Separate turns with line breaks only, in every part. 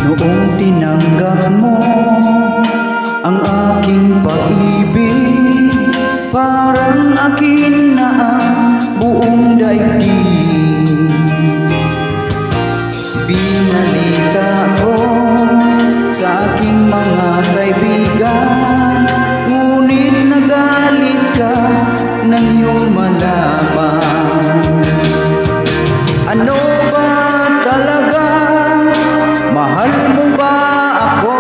Noong tinanggap mo ang aking pag-ibig, parang akin na ang buong daigdig. Binalita ko sa aking mga kaibigan, ngunit nagalit ka nang iyong malaman. Ano ba talaga? Mahal mo ba ako?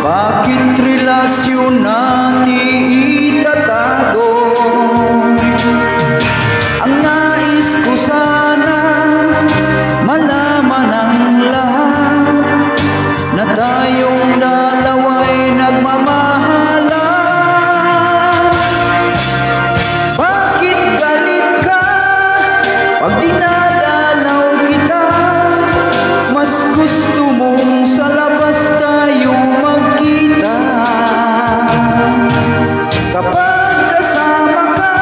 Bakit relasyon natin itatago? Ang nais ko sana malaman ang lahat, na tayong dalawa'y nagmamahalan. Bakit galit ka pag dinadalaw kita? Mas gusto mong sa labas tayo magkita. Kapag kasama ka,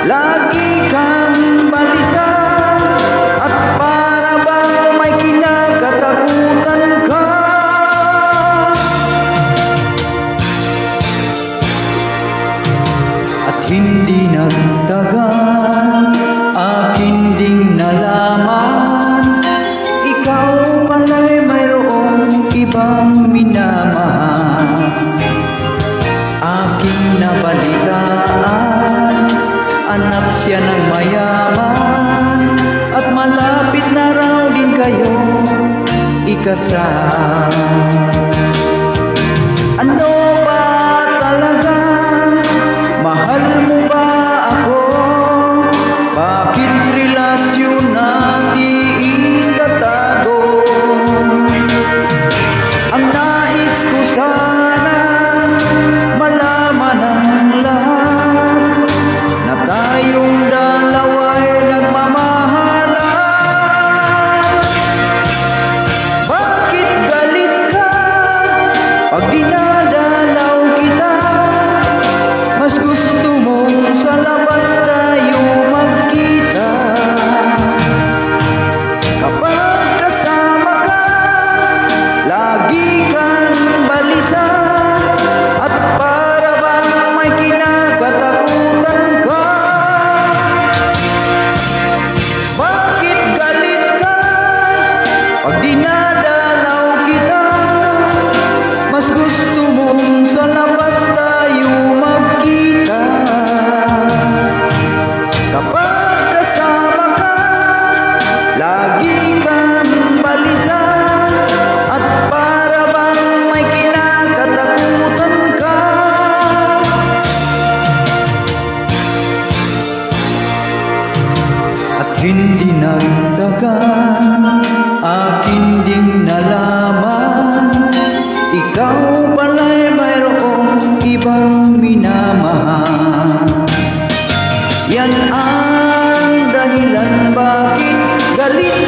lagi kang balisa, at para bang may kinakatakutan ka. At hindi nagtagal, akin ding nalaman, ikaw pala'y mayroong ibang minamahal. Aking nabalitaan, anak siya ng mayaman, at malapit na raw din kayo ikasal. Ano ba talaga? Mahal mo ba ako? Bakit relasyon natin itatago? Ang nais ko sana malaman ang lahat, na tayong dalawa'y nagmamahalan. Bakit galit ka pag dinadalaw kita? Mas gusto mong sa labas tayo magkita. Kapag kasama ka, lagi kang balisa, at para bang may kinakatakutan ka. Bakit galit ka pag dinadalaw kita? Mas gusto mong sa labas tayo magkita. Kapag kasama ka, lagi kang balisa, at para bang may kinakatakutan ka. At hindi nagtagal, akin ding nalaman, ikaw pala'y mayroong ibang minamahal. Yan ang dahilan bakit galit